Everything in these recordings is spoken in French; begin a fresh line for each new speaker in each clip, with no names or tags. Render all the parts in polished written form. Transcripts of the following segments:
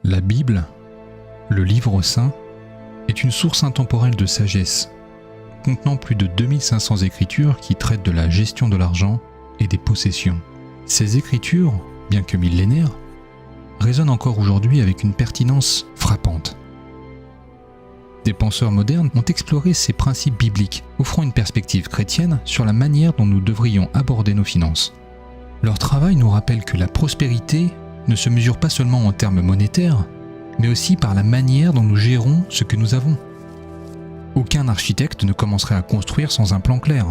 La Bible, le livre saint, est une source intemporelle de sagesse, contenant plus de 2500 écritures qui traitent de la gestion de l'argent et des possessions. Ces écritures, bien que millénaires, résonnent encore aujourd'hui avec une pertinence frappante. Des penseurs modernes ont exploré ces principes bibliques, offrant une perspective chrétienne sur la manière dont nous devrions aborder nos finances. Leur travail nous rappelle que la prospérité ne se mesure pas seulement en termes monétaires, mais aussi par la manière dont nous gérons ce que nous avons. Aucun architecte ne commencerait à construire sans un plan clair.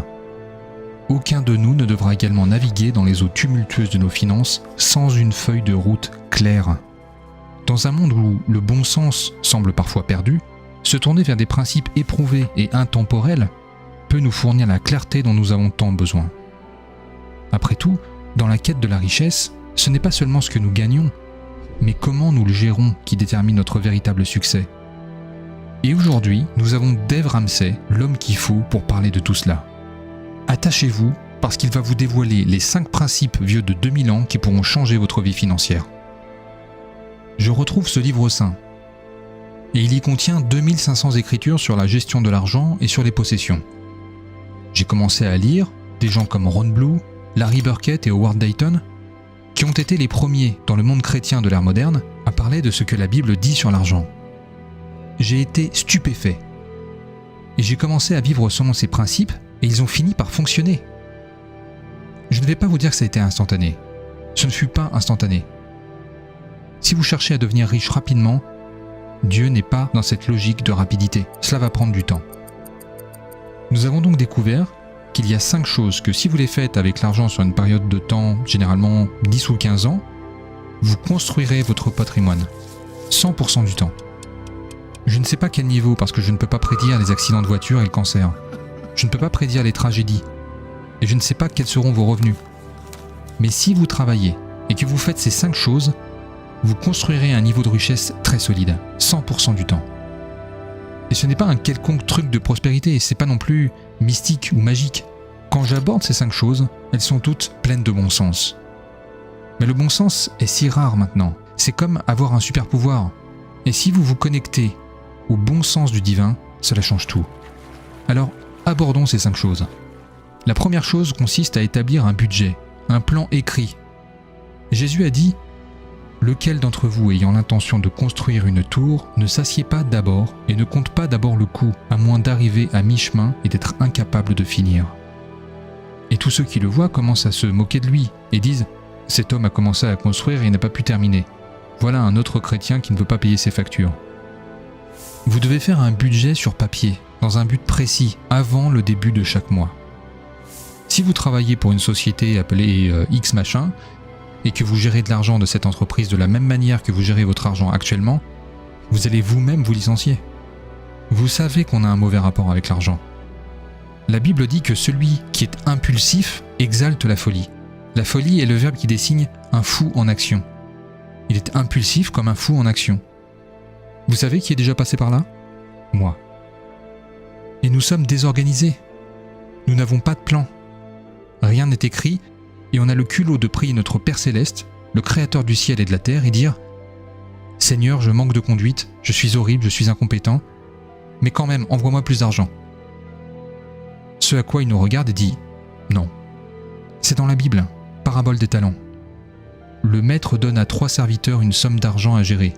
Aucun de nous ne devra également naviguer dans les eaux tumultueuses de nos finances sans une feuille de route claire. Dans un monde où le bon sens semble parfois perdu, se tourner vers des principes éprouvés et intemporels peut nous fournir la clarté dont nous avons tant besoin. Après tout, dans la quête de la richesse, ce n'est pas seulement ce que nous gagnons, mais comment nous le gérons qui détermine notre véritable succès. Et aujourd'hui, nous avons Dave Ramsey, l'homme qu'il faut pour parler de tout cela. Attachez-vous parce qu'il va vous dévoiler les 5 principes vieux de 2000 ans qui pourront changer votre vie financière. Je retrouve ce livre saint, et il y contient 2500 écritures sur la gestion de l'argent et sur les possessions. J'ai commencé à lire des gens comme Ron Blue, Larry Burkett et Howard Dayton, qui ont été les premiers dans le monde chrétien de l'ère moderne à parler de ce que la Bible dit sur l'argent. J'ai été stupéfait. Et j'ai commencé à vivre selon ces principes et ils ont fini par fonctionner. Je ne vais pas vous dire que ça a été instantané. Ce ne fut pas instantané. Si vous cherchez à devenir riche rapidement, Dieu n'est pas dans cette logique de rapidité. Cela va prendre du temps. Nous avons donc découvert qu'il y a 5 choses que si vous les faites avec l'argent sur une période de temps, généralement 10 ou 15 ans, vous construirez votre patrimoine, 100% du temps. Je ne sais pas quel niveau parce que je ne peux pas prédire les accidents de voiture et le cancer. Je ne peux pas prédire les tragédies. Et je ne sais pas quels seront vos revenus. Mais si vous travaillez et que vous faites ces 5 choses, vous construirez un niveau de richesse très solide, 100% du temps. Et ce n'est pas un quelconque truc de prospérité, c'est pas non plus mystique ou magique. Quand j'aborde ces 5 choses, elles sont toutes pleines de bon sens. Mais le bon sens est si rare maintenant, c'est comme avoir un super pouvoir. Et si vous vous connectez au bon sens du divin, cela change tout. Alors, abordons ces 5 choses. La première chose consiste à établir un budget, un plan écrit. Jésus a dit « Lequel d'entre vous ayant l'intention de construire une tour ne s'assied pas d'abord et ne compte pas d'abord le coût, à moins d'arriver à mi-chemin et d'être incapable de finir. » Et tous ceux qui le voient commencent à se moquer de lui et disent « Cet homme a commencé à construire et n'a pas pu terminer. Voilà un autre chrétien qui ne veut pas payer ses factures. » Vous devez faire un budget sur papier, dans un but précis, avant le début de chaque mois. Si vous travaillez pour une société appelée X machin, et que vous gérez de l'argent de cette entreprise de la même manière que vous gérez votre argent actuellement, vous allez vous-même vous licencier. Vous savez qu'on a un mauvais rapport avec l'argent. La Bible dit que celui qui est impulsif exalte la folie. La folie est le verbe qui désigne un fou en action. Il est impulsif comme un fou en action. Vous savez qui est déjà passé par là ? Moi. Et nous sommes désorganisés. Nous n'avons pas de plan. Rien n'est écrit, et on a le culot de prier notre Père Céleste, le Créateur du ciel et de la terre, et dire « Seigneur, je manque de conduite, je suis horrible, je suis incompétent, mais quand même, envoie-moi plus d'argent. » Ce à quoi il nous regarde et dit « Non. » C'est dans la Bible, parabole des talents. Le maître donne à 3 serviteurs une somme d'argent à gérer.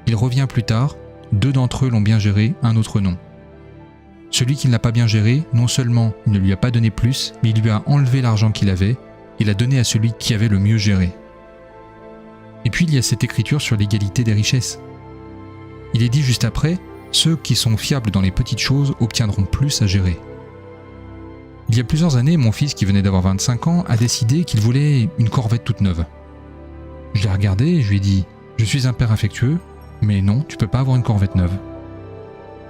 Il revient plus tard, 2 d'entre eux l'ont bien géré, un autre non. Celui qui ne l'a pas bien géré, non seulement il ne lui a pas donné plus, mais il lui a enlevé l'argent qu'il avait et l'a donné à celui qui avait le mieux géré. Et puis il y a cette écriture sur l'égalité des richesses. Il est dit juste après, ceux qui sont fiables dans les petites choses obtiendront plus à gérer. Il y a plusieurs années, mon fils qui venait d'avoir 25 ans a décidé qu'il voulait une Corvette toute neuve. Je l'ai regardé et je lui ai dit « Je suis un père affectueux, mais non, tu peux pas avoir une Corvette neuve. »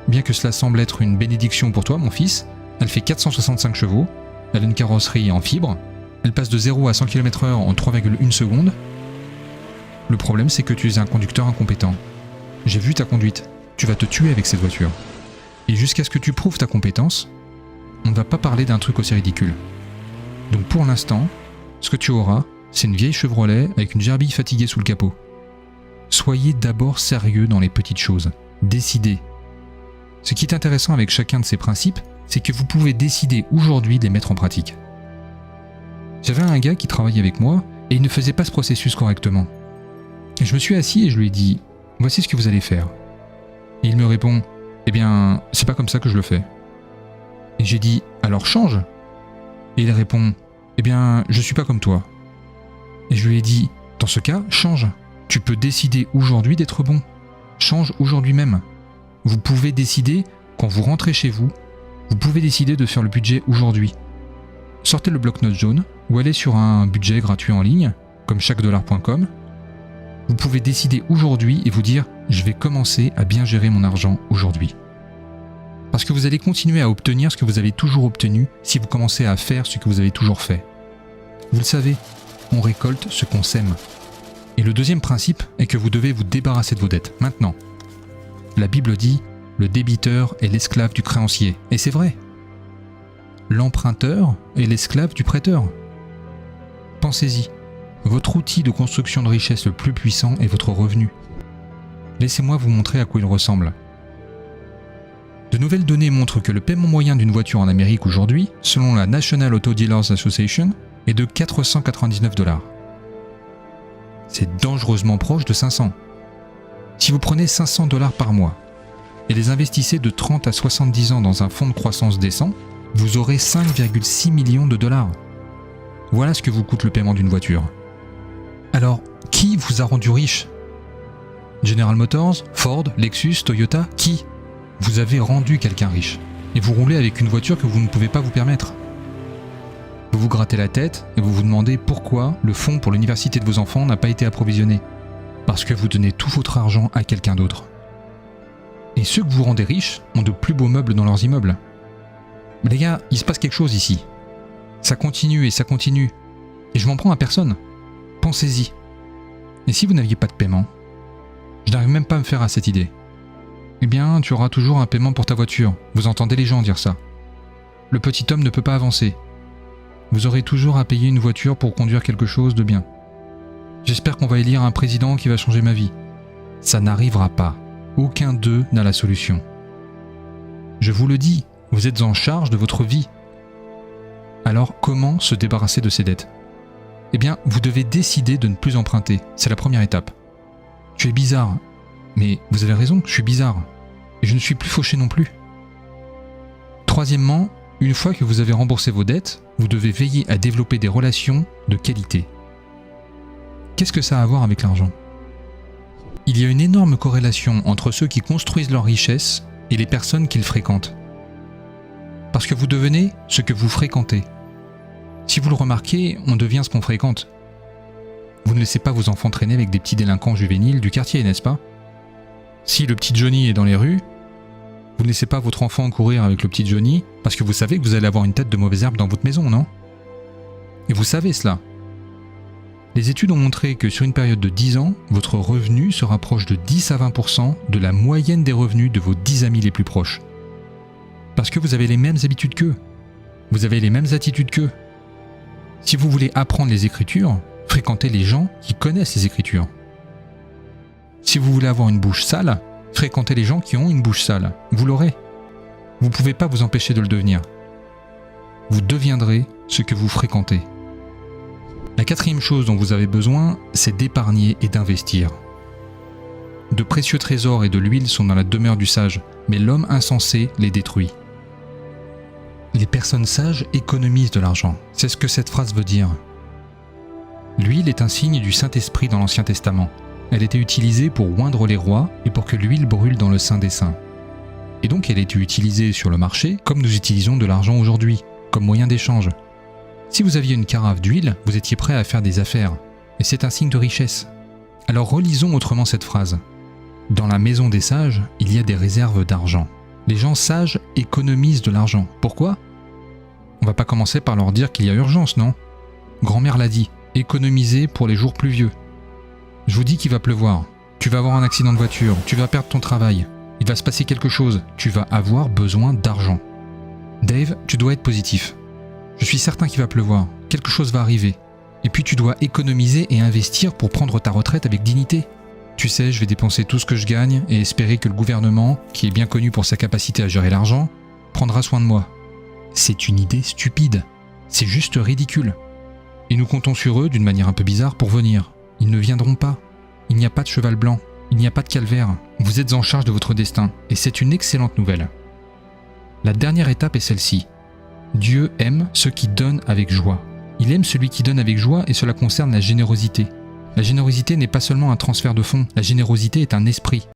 Bien que cela semble être une bénédiction pour toi, mon fils, elle fait 465 chevaux, elle a une carrosserie en fibre, elle passe de 0 à 100 km/h en 3,1 secondes. Le problème, c'est que tu es un conducteur incompétent. J'ai vu ta conduite, tu vas te tuer avec cette voiture. Et jusqu'à ce que tu prouves ta compétence, on ne va pas parler d'un truc aussi ridicule. Donc pour l'instant, ce que tu auras, c'est une vieille Chevrolet avec une gerbille fatiguée sous le capot. Sois soyez d'abord sérieux dans les petites choses. Décidez. Ce qui est intéressant avec chacun de ces principes, c'est que vous pouvez décider aujourd'hui de les mettre en pratique. J'avais un gars qui travaillait avec moi et il ne faisait pas ce processus correctement. Et je me suis assis et je lui ai dit « Voici ce que vous allez faire ». Et il me répond « Eh bien, c'est pas comme ça que je le fais ». Et j'ai dit « Alors change ». Et il répond « Eh bien, je suis pas comme toi ». Et je lui ai dit « Dans ce cas, change. Tu peux décider aujourd'hui d'être bon. Change aujourd'hui même. Vous pouvez décider, quand vous rentrez chez vous, vous pouvez décider de faire le budget aujourd'hui. Sortez le bloc-notes jaune ou allez sur un budget gratuit en ligne, comme chaquedollar.com. Vous pouvez décider aujourd'hui et vous dire « Je vais commencer à bien gérer mon argent aujourd'hui ». Parce que vous allez continuer à obtenir ce que vous avez toujours obtenu si vous commencez à faire ce que vous avez toujours fait. Vous le savez, on récolte ce qu'on sème. Et le deuxième principe est que vous devez vous débarrasser de vos dettes, maintenant. La Bible dit « Le débiteur est l'esclave du créancier ». Et c'est vrai. L'emprunteur est l'esclave du prêteur. Pensez-y. Votre outil de construction de richesse le plus puissant est votre revenu. Laissez-moi vous montrer à quoi il ressemble. De nouvelles données montrent que le paiement moyen d'une voiture en Amérique aujourd'hui, selon la National Auto Dealers Association, est de 499 $. C'est dangereusement proche de 500. Si vous prenez 500 $ par mois et les investissez de 30 à 70 ans dans un fonds de croissance décent, vous aurez 5,6 millions de dollars. Voilà ce que vous coûte le paiement d'une voiture. Alors, qui vous a rendu riche? General Motors, Ford, Lexus, Toyota, qui? Vous avez rendu quelqu'un riche. Et vous roulez avec une voiture que vous ne pouvez pas vous permettre. Vous vous grattez la tête et vous vous demandez pourquoi le fonds pour l'université de vos enfants n'a pas été approvisionné. Parce que vous donnez tout votre argent à quelqu'un d'autre. Et ceux que vous rendez riches ont de plus beaux meubles dans leurs immeubles. Mais les gars, il se passe quelque chose ici. Ça continue et ça continue. Et je m'en prends à personne. Pensez-y. Et si vous n'aviez pas de paiement? Je n'arrive même pas à me faire à cette idée. Eh bien, tu auras toujours un paiement pour ta voiture. Vous entendez les gens dire ça. Le petit homme ne peut pas avancer. Vous aurez toujours à payer une voiture pour conduire quelque chose de bien. J'espère qu'on va élire un président qui va changer ma vie. Ça n'arrivera pas. Aucun d'eux n'a la solution. Je vous le dis, vous êtes en charge de votre vie. Alors, comment se débarrasser de ces dettes? Eh bien, vous devez décider de ne plus emprunter. C'est la première étape. Tu es bizarre. Mais vous avez raison, je suis bizarre. Et je ne suis plus fauché non plus. Troisièmement, une fois que vous avez remboursé vos dettes, vous devez veiller à développer des relations de qualité. Qu'est-ce que ça a à voir avec l'argent? Il y a une énorme corrélation entre ceux qui construisent leur richesse et les personnes qu'ils fréquentent. Parce que vous devenez ce que vous fréquentez. Si vous le remarquez, on devient ce qu'on fréquente. Vous ne laissez pas vos enfants traîner avec des petits délinquants juvéniles du quartier, n'est-ce pas? Si le petit Johnny est dans les rues, vous ne laissez pas votre enfant courir avec le petit Johnny parce que vous savez que vous allez avoir une tête de mauvaise herbe dans votre maison, non? Et vous savez cela. Les études ont montré que sur une période de 10 ans, votre revenu se rapproche de 10 à 20% de la moyenne des revenus de vos 10 amis les plus proches. Parce que vous avez les mêmes habitudes qu'eux. Vous avez les mêmes attitudes qu'eux. Si vous voulez apprendre les écritures, fréquentez les gens qui connaissent les écritures. Si vous voulez avoir une bouche sale, fréquentez les gens qui ont une bouche sale. Vous l'aurez. Vous ne pouvez pas vous empêcher de le devenir. Vous deviendrez ce que vous fréquentez. La quatrième chose dont vous avez besoin, c'est d'épargner et d'investir. De précieux trésors et de l'huile sont dans la demeure du sage, mais l'homme insensé les détruit. Les personnes sages économisent de l'argent. C'est ce que cette phrase veut dire. L'huile est un signe du Saint-Esprit dans l'Ancien Testament. Elle était utilisée pour oindre les rois et pour que l'huile brûle dans le Saint des Saints. Et donc elle était utilisée sur le marché comme nous utilisons de l'argent aujourd'hui, comme moyen d'échange. Si vous aviez une carafe d'huile, vous étiez prêt à faire des affaires. Et c'est un signe de richesse. Alors relisons autrement cette phrase. Dans la maison des sages, il y a des réserves d'argent. Les gens sages économisent de l'argent. Pourquoi? On va pas commencer par leur dire qu'il y a urgence, non? Grand-mère l'a dit, économiser pour les jours pluvieux. Je vous dis qu'il va pleuvoir, tu vas avoir un accident de voiture, tu vas perdre ton travail, il va se passer quelque chose, tu vas avoir besoin d'argent. Dave, tu dois être positif. Je suis certain qu'il va pleuvoir, quelque chose va arriver. Et puis tu dois économiser et investir pour prendre ta retraite avec dignité. Tu sais, je vais dépenser tout ce que je gagne et espérer que le gouvernement, qui est bien connu pour sa capacité à gérer l'argent, prendra soin de moi. C'est une idée stupide. C'est juste ridicule. Et nous comptons sur eux, d'une manière un peu bizarre, pour venir. Ils ne viendront pas. Il n'y a pas de cheval blanc. Il n'y a pas de calvaire. Vous êtes en charge de votre destin. Et c'est une excellente nouvelle. La dernière étape est celle-ci. Dieu aime ceux qui donnent avec joie. Il aime celui qui donne avec joie et cela concerne la générosité. La générosité n'est pas seulement un transfert de fonds. La générosité est un esprit.